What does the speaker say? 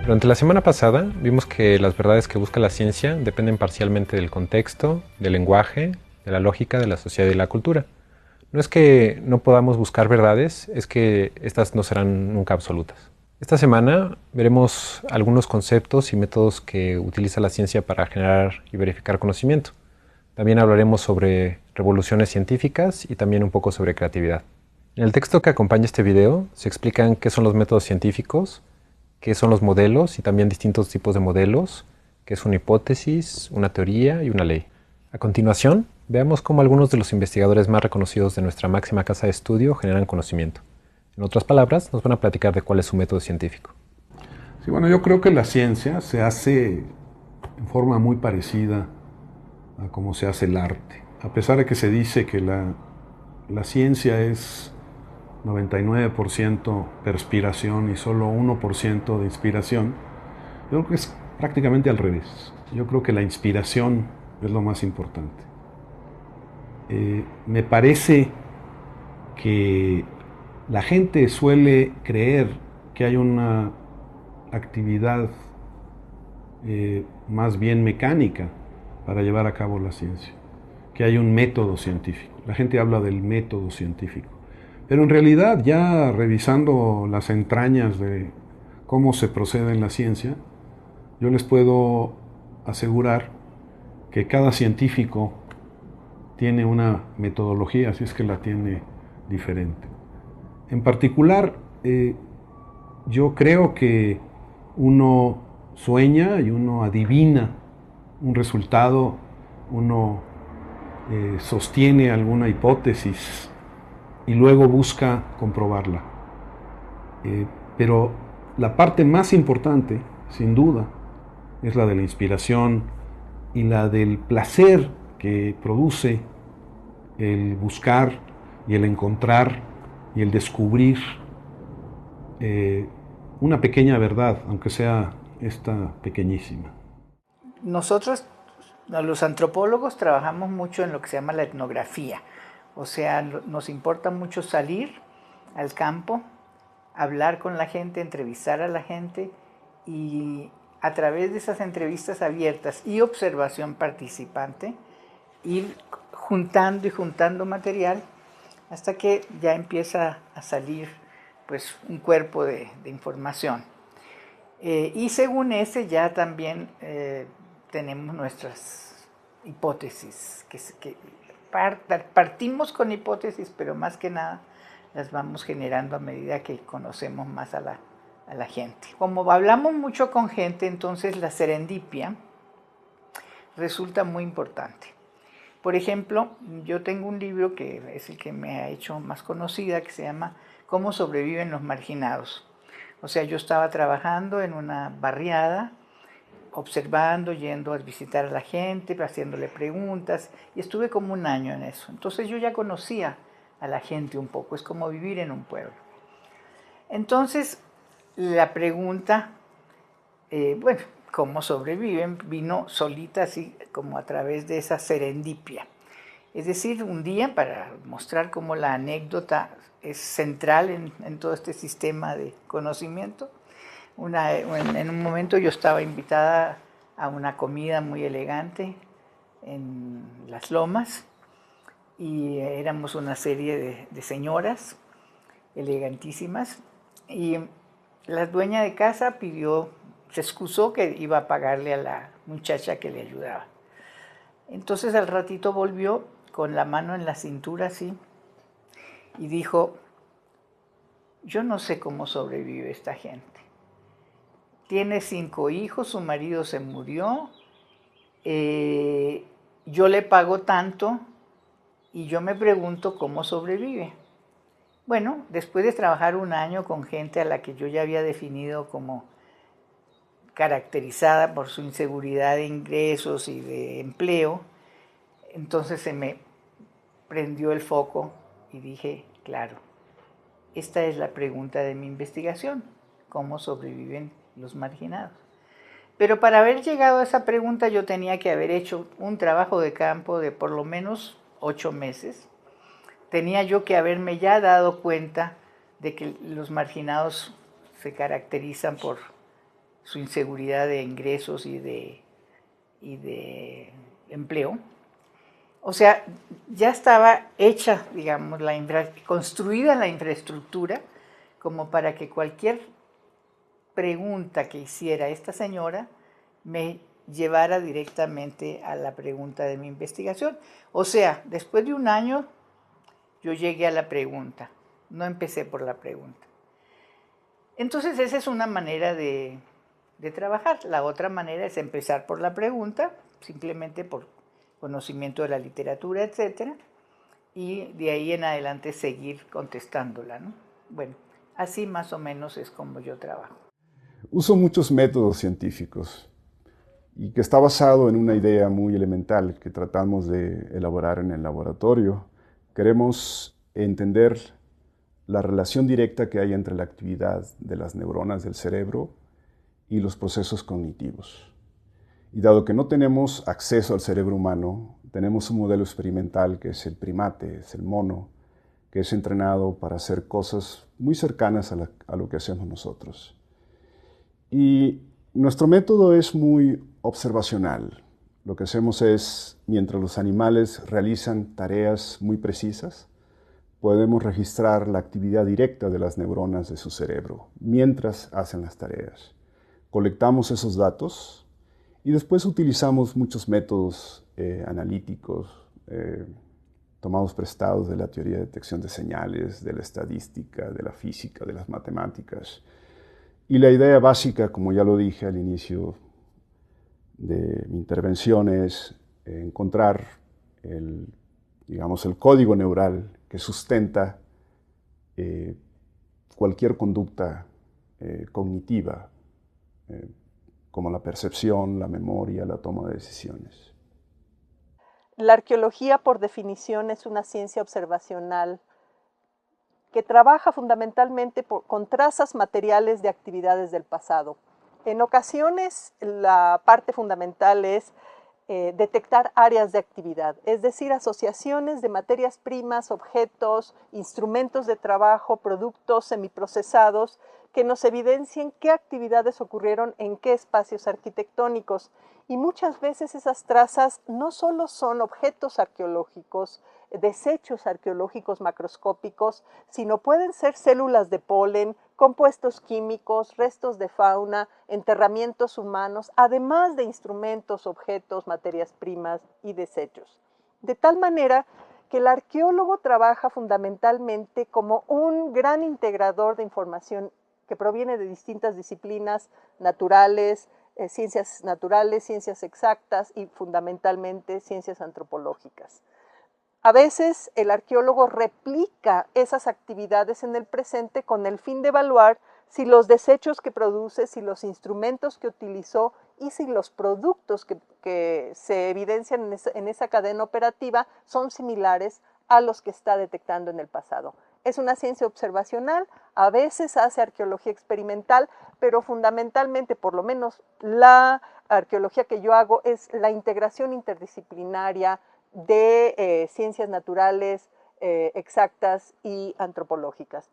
Durante la semana pasada vimos que las verdades que busca la ciencia dependen parcialmente del contexto, del lenguaje, de la lógica, de la sociedad y la cultura. No es que no podamos buscar verdades, es que estas no serán nunca absolutas. Esta semana veremos algunos conceptos y métodos que utiliza la ciencia para generar y verificar conocimiento. También hablaremos sobre revoluciones científicas y también un poco sobre creatividad. En el texto que acompaña este video se explican qué son los métodos científicos, qué son los modelos y también distintos tipos de modelos, qué es una hipótesis, una teoría y una ley. A continuación, veamos cómo algunos de los investigadores más reconocidos de nuestra máxima casa de estudio generan conocimiento. En otras palabras, nos van a platicar de cuál es su método científico. Sí, bueno, yo creo que la ciencia se hace en forma muy parecida a cómo se hace el arte. A pesar de que se dice que la ciencia es 99% perspiración y solo 1% de inspiración, yo creo que es prácticamente al revés. Yo creo que la inspiración es lo más importante. Me parece que la gente suele creer que hay una actividad más bien mecánica para llevar a cabo la ciencia, que hay un método científico. La gente habla del método científico, pero en realidad, ya revisando las entrañas de cómo se procede en la ciencia, yo les puedo asegurar que cada científico tiene una metodología, si es que la tiene diferente. En particular, yo creo que uno sueña y uno adivina un resultado, uno sostiene alguna hipótesis y luego busca comprobarla. Pero la parte más importante, sin duda, es la de la inspiración y la del placer que produce el buscar y el encontrar y el descubrir una pequeña verdad, aunque sea esta pequeñísima. Nosotros, los antropólogos, trabajamos mucho en lo que se llama la etnografía. O sea, nos importa mucho salir al campo, hablar con la gente, entrevistar a la gente y a través de esas entrevistas abiertas y observación participante, ir juntando y juntando material hasta que ya empieza a salir pues un cuerpo de información. Y según ese ya también tenemos nuestras hipótesis, que partimos con hipótesis, pero más que nada las vamos generando a medida que conocemos más a la gente. Como hablamos mucho con gente, entonces la serendipia resulta muy importante. Por ejemplo, yo tengo un libro que es el que me ha hecho más conocida, que se llama ¿Cómo sobreviven los marginados? O sea, yo estaba trabajando en una barriada, observando, yendo a visitar a la gente, haciéndole preguntas, y estuve como un año en eso. Entonces yo ya conocía a la gente un poco, es como vivir en un pueblo. Entonces, la pregunta, bueno, ¿cómo sobreviven? Vino solita, así como a través de esa serendipia. Es decir, un día, para mostrar cómo la anécdota es central en todo este sistema de conocimiento, en un momento yo estaba invitada a una comida muy elegante en Las Lomas y éramos una serie de señoras elegantísimas y la dueña de casa se excusó que iba a pagarle a la muchacha que le ayudaba. Entonces al ratito volvió con la mano en la cintura así y dijo: yo no sé cómo sobrevive esta gente. Tiene 5 hijos, su marido se murió, yo le pago tanto y yo me pregunto cómo sobrevive. Bueno, después de trabajar un año con gente a la que yo ya había definido como caracterizada por su inseguridad de ingresos y de empleo, entonces se me prendió el foco y dije, claro, esta es la pregunta de mi investigación, ¿cómo sobreviven los marginados? Pero para haber llegado a esa pregunta yo tenía que haber hecho un trabajo de campo de por lo menos 8 meses. Tenía yo que haberme ya dado cuenta de que los marginados se caracterizan por su inseguridad de ingresos y de empleo. O sea, ya estaba hecha, digamos, construida la infraestructura como para que cualquier pregunta que hiciera esta señora me llevara directamente a la pregunta de mi investigación. O sea, después de un año yo llegué a la pregunta, no empecé por la pregunta. Entonces esa es una manera de trabajar. La otra manera es empezar por la pregunta, simplemente por conocimiento de la literatura, etcétera, y de ahí en adelante seguir contestándola, ¿no? Bueno, así más o menos es como yo trabajo. Uso muchos métodos científicos y que está basado en una idea muy elemental que tratamos de elaborar en el laboratorio. Queremos entender la relación directa que hay entre la actividad de las neuronas del cerebro y los procesos cognitivos. Y dado que no tenemos acceso al cerebro humano, tenemos un modelo experimental que es el primate, es el mono, que es entrenado para hacer cosas muy cercanas a lo que hacemos nosotros. Y nuestro método es muy observacional. Lo que hacemos es, mientras los animales realizan tareas muy precisas, podemos registrar la actividad directa de las neuronas de su cerebro mientras hacen las tareas. Colectamos esos datos y después utilizamos muchos métodos analíticos, tomados prestados de la teoría de detección de señales, de la estadística, de la física, de las matemáticas. Y la idea básica, como ya lo dije al inicio de mi intervención, es encontrar el código neural que sustenta cualquier conducta cognitiva, como la percepción, la memoria, la toma de decisiones. La arqueología, por definición, es una ciencia observacional que trabaja fundamentalmente con trazas materiales de actividades del pasado. En ocasiones, la parte fundamental es detectar áreas de actividad, es decir, asociaciones de materias primas, objetos, instrumentos de trabajo, productos semiprocesados que nos evidencien qué actividades ocurrieron en qué espacios arquitectónicos. Y muchas veces esas trazas no solo son objetos arqueológicos, desechos arqueológicos macroscópicos, sino pueden ser células de polen, compuestos químicos, restos de fauna, enterramientos humanos, además de instrumentos, objetos, materias primas y desechos. De tal manera que el arqueólogo trabaja fundamentalmente como un gran integrador de información que proviene de distintas disciplinas naturales, ciencias exactas y fundamentalmente ciencias antropológicas. A veces el arqueólogo replica esas actividades en el presente con el fin de evaluar si los desechos que produce, si los instrumentos que utilizó y si los productos que se evidencian en esa cadena operativa son similares a los que está detectando en el pasado. Es una ciencia observacional, a veces hace arqueología experimental, pero fundamentalmente, por lo menos la arqueología que yo hago, es la integración interdisciplinaria de ciencias naturales, exactas y antropológicas.